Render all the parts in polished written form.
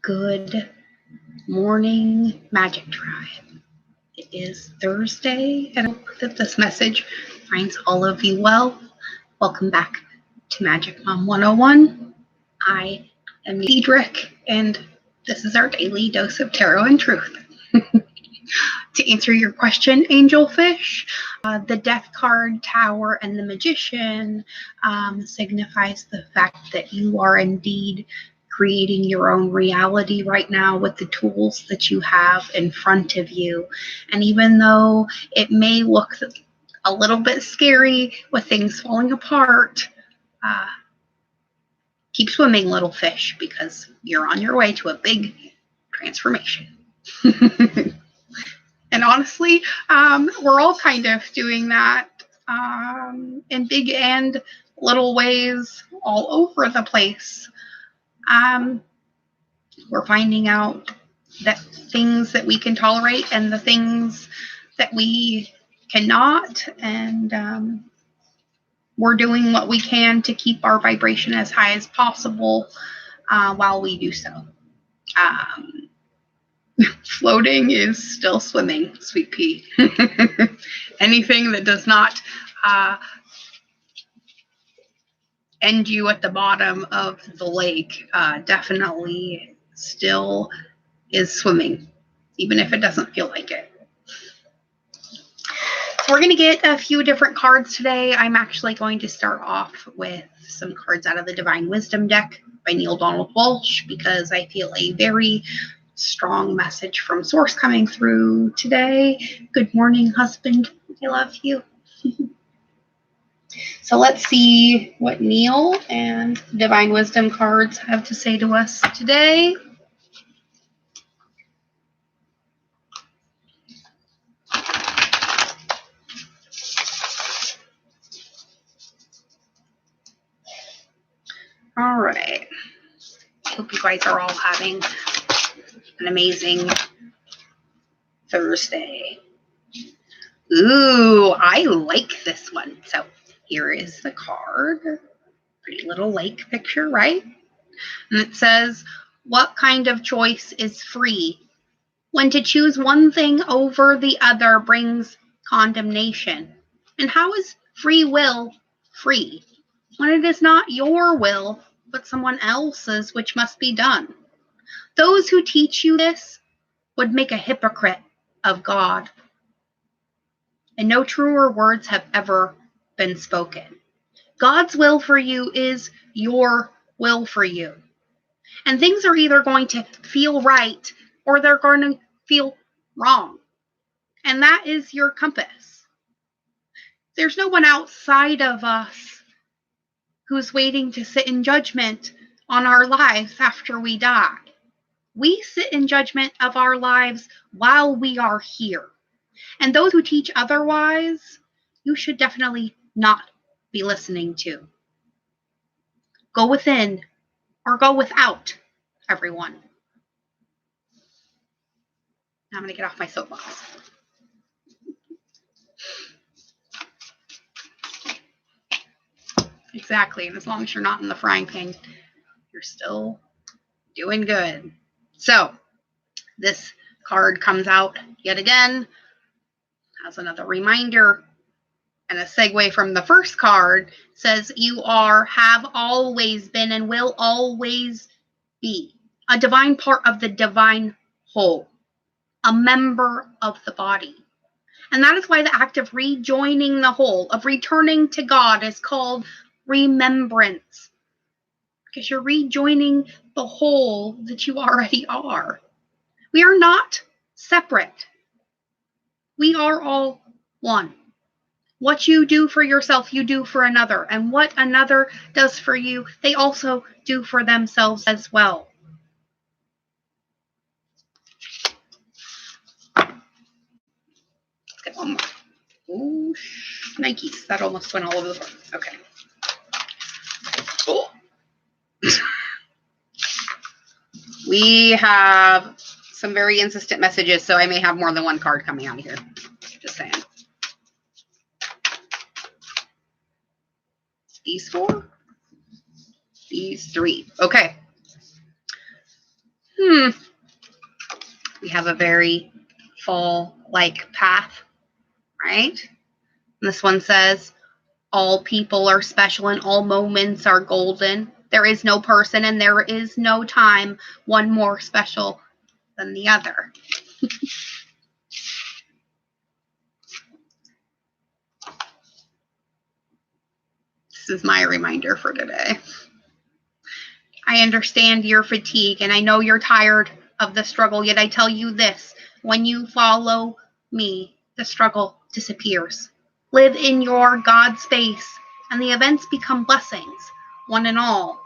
Good morning, Magic Tribe. It is Thursday, and I hope that this message finds all of you well. Welcome back to Magic Mom 101. I am Diedrich, and this is our daily dose of tarot and truth. To answer your question, Angelfish, the Death card, Tower, and the Magician signifies the fact that you are indeed creating your own reality right now with the tools that you have in front of you. And even though it may look a little bit scary with things falling apart, keep swimming, little fish, because you're on your way to a big transformation. And honestly, we're all kind of doing that in big and little ways all over the place. We're finding out that things that we can tolerate and the things that we cannot, and we're doing what we can to keep our vibration as high as possible while we do so. Floating is still swimming, sweet pea. Anything that does not end you at the bottom of the lake definitely still is swimming, even if it doesn't feel like it. So we're going to get a few different cards today. I'm actually going to start off with some cards out of the Divine Wisdom deck by Neil Donald Walsh, because I feel a very strong message from Source coming through today. Good morning, husband. I love you. So let's see what Neil and Divine Wisdom cards have to say to us today. All right. I hope you guys are all having an amazing Thursday. Ooh, I like this one. So here is the card. Pretty little lake picture, right? And it says, what kind of choice is free? When to choose one thing over the other brings condemnation. And how is free will free? When it is not your will, but someone else's which must be done. Those who teach you this would make a hypocrite of God. And no truer words have ever been spoken. God's will for you is your will for you. And things are either going to feel right or they're going to feel wrong. And that is your compass. There's no one outside of us who's waiting to sit in judgment on our lives after we die. We sit in judgment of our lives while we are here. And those who teach otherwise, you should definitely not be listening to. Go within or go without, everyone. Now I'm going to get off my soapbox. Exactly. And as long as you're not in the frying pan, you're still doing good. So this card comes out yet again as another reminder and a segue from the first card. Says you have always been and will always be a divine part of the divine whole, a member of the body. And that is why the act of rejoining the whole, of returning to God, is called remembrance. Because you're rejoining the whole that you already are. We are not separate. We are all one. What you do for yourself, you do for another. And what another does for you, they also do for themselves as well. Let's get one more. Ooh, Nikes. That almost went all over the floor. Okay. Cool. We have some very insistent messages, so I may have more than one card coming out of here. Just saying. These four? These three. Okay. We have a very fall-like path, right? And this one says, all people are special and all moments are golden. There is no person and there is no time one more special than the other. This is my reminder for today. I understand your fatigue and I know you're tired of the struggle, yet I tell you this, when you follow me, the struggle disappears. Live in your God space and the events become blessings, one and all.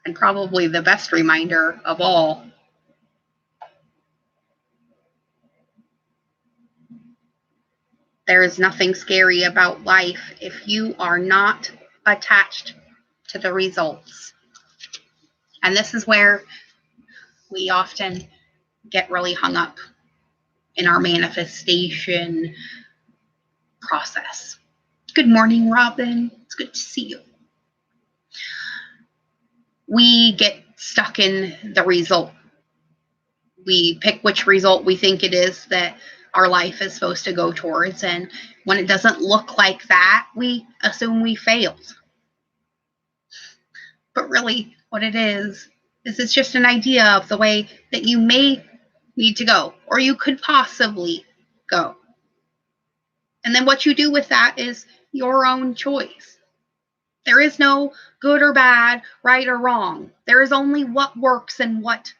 And probably the best reminder of all, there is nothing scary about life if you are not attached to the results. And this is where we often get really hung up in our manifestation process. Good morning, Robin. It's good to see you. We get stuck in the result. We pick which result we think it is that our life is supposed to go towards. And when it doesn't look like that, we assume we failed. But really, what it is it's just an idea of the way that you may need to go, or you could possibly go. And then what you do with that is your own choice. There is no good or bad, right or wrong. There is only what works and what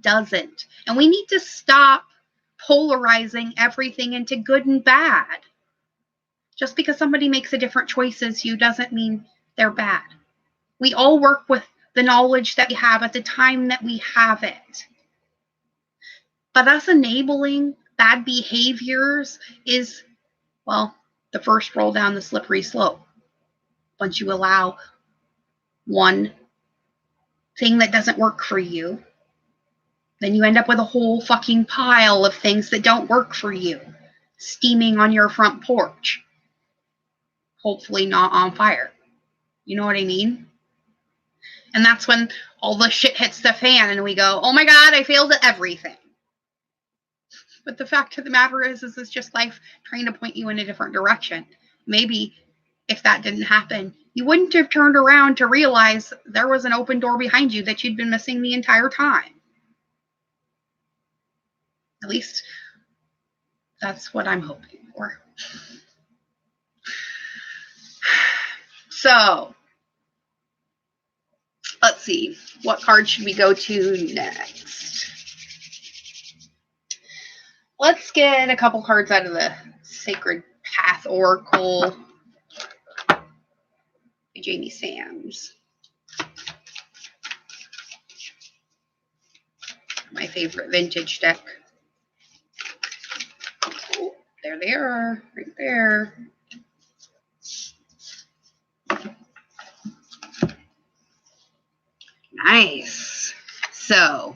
doesn't. And we need to stop polarizing everything into good and bad. Just because somebody makes a different choice as you doesn't mean they're bad. We all work with the knowledge that we have at the time that we have it. But us enabling bad behaviors is, well, the first roll down the slippery slope. Once you allow one thing that doesn't work for you, then you end up with a whole fucking pile of things that don't work for you, steaming on your front porch. Hopefully not on fire. You know what I mean? And that's when all the shit hits the fan and we go, oh my God, I failed at everything. But the fact of the matter is it's just life trying to point you in a different direction. Maybe if that didn't happen, you wouldn't have turned around to realize there was an open door behind you that you'd been missing the entire time. At least that's what I'm hoping for. So, let's see. What card should we go to next? Let's get a couple cards out of the Sacred Path Oracle by Jamie Sams. My favorite vintage deck. Oh, there they are, right there. Nice. So,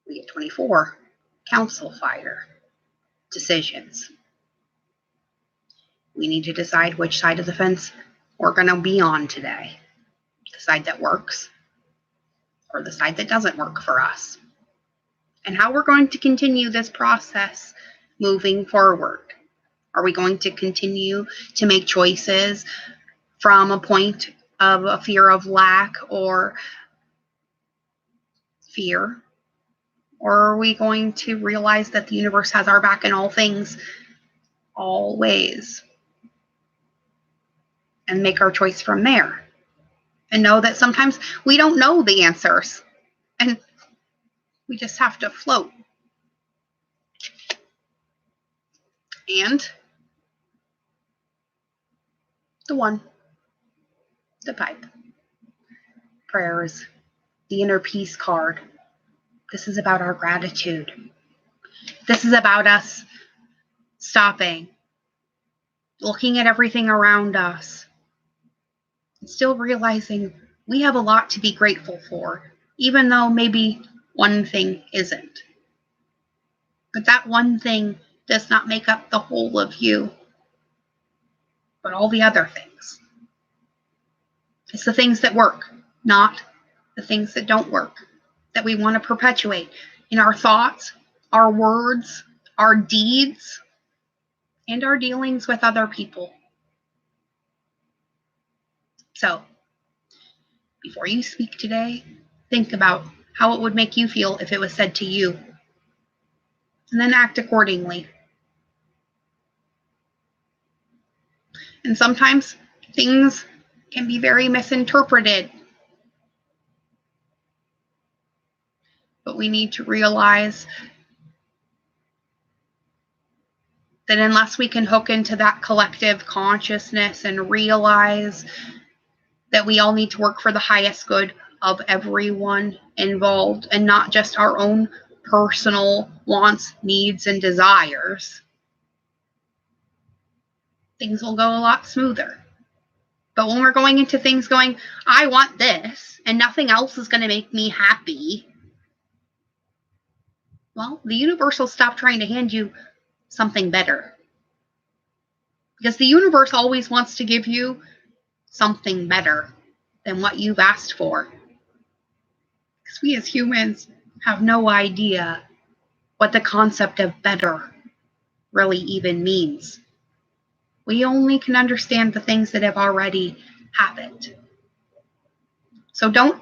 we get 24. Council Fire. Decisions. We need to decide which side of the fence we're going to be on today. The side that works or the side that doesn't work for us. And how we're going to continue this process moving forward. Are we going to continue to make choices from a point of a fear of lack or fear? Or are we going to realize that the universe has our back in all things, always, and make our choice from there? And know that sometimes we don't know the answers, and we just have to float. And the pipe. Prayers, the inner peace card. This is about our gratitude. This is about us stopping, looking at everything around us, and still realizing we have a lot to be grateful for, even though maybe one thing isn't. But that one thing does not make up the whole of you, but all the other things. It's the things that work, not the things that don't work, that we want to perpetuate in our thoughts, our words, our deeds, and our dealings with other people. So, before you speak today, think about how it would make you feel if it was said to you, and then act accordingly. And sometimes things can be very misinterpreted. But we need to realize that unless we can hook into that collective consciousness and realize that we all need to work for the highest good of everyone involved and not just our own personal wants, needs, and desires, things will go a lot smoother. But when we're going into things going, I want this, and nothing else is going to make me happy, well, the universe will stop trying to hand you something better. Because the universe always wants to give you something better than what you've asked for. Because we as humans have no idea what the concept of better really even means. We only can understand the things that have already happened. So don't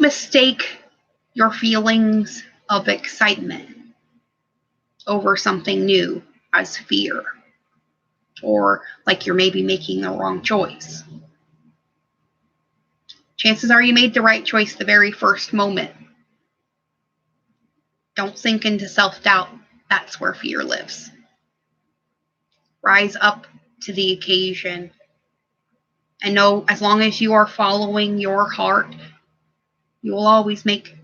mistake your feelings of excitement over something new as fear, or like you're maybe making the wrong choice. Chances are you made the right choice the very first moment. Don't sink into self-doubt. That's where fear lives. Rise up to the occasion and know as long as you are following your heart, you will always make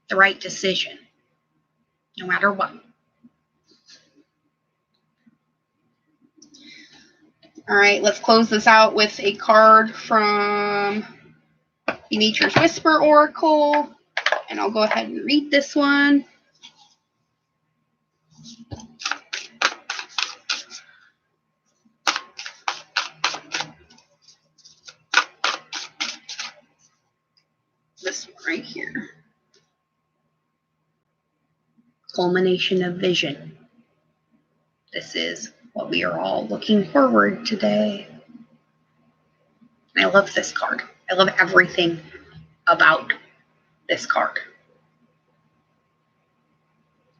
the right decision, no matter what. All right, let's close this out with a card from the Nature's Whisper Oracle, and I'll go ahead and read this one. This one right here. Culmination of vision. This is what we are all looking forward to today. I love this card. I love everything about this card.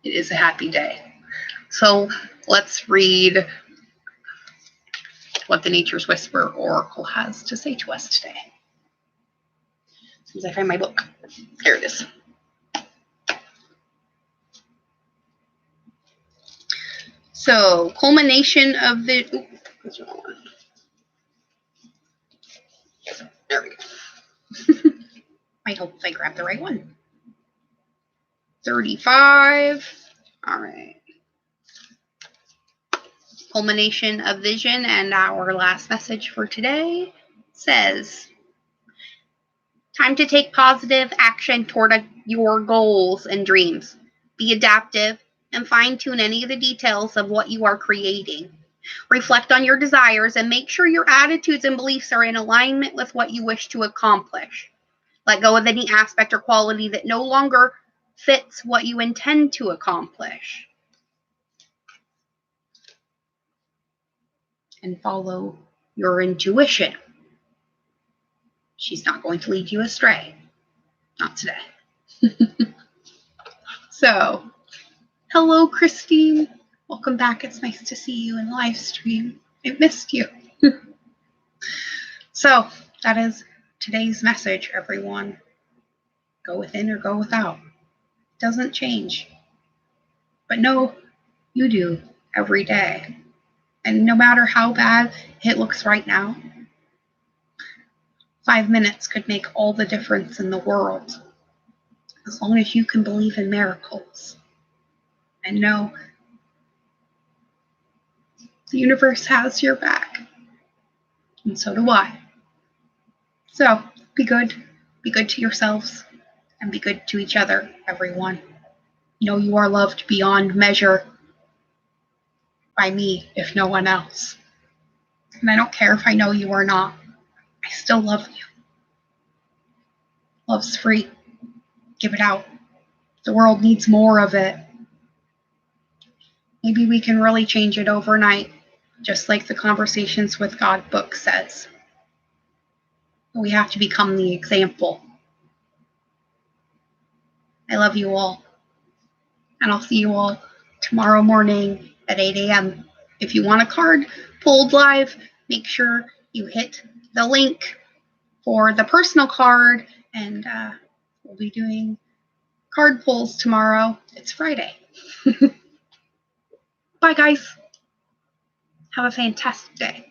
It is a happy day. So let's read what the Nature's Whisper Oracle has to say to us today. As soon as I find my book. There it is. So, culmination of the... Ooh, that's the wrong one. There we go. I hope I grabbed the right one. 35. All right. Culmination of vision, and our last message for today says, time to take positive action toward your goals and dreams. Be adaptive and fine-tune any of the details of what you are creating. Reflect on your desires and make sure your attitudes and beliefs are in alignment with what you wish to accomplish. Let go of any aspect or quality that no longer fits what you intend to accomplish. And follow your intuition. She's not going to lead you astray. Not today. So, hello, Christine. Welcome back. It's nice to see you in live stream. I missed you. So, that is today's message, everyone. Go within or go without. It doesn't change. But no, you do every day. And no matter how bad it looks right now, 5 minutes could make all the difference in the world. As long as you can believe in miracles and know the universe has your back. And so do I. So be good to yourselves, and be good to each other, everyone. Know you are loved beyond measure by me, if no one else. And I don't care if I know you or not. I still love you. Love's free. Give it out. The world needs more of it. Maybe we can really change it overnight, just like the Conversations with God book says. But we have to become the example. I love you all. And I'll see you all tomorrow morning at 8 a.m. If you want a card pulled live, make sure you hit the link for the personal card, and we'll be doing card pulls tomorrow. It's Friday. Bye, guys. Have a fantastic day.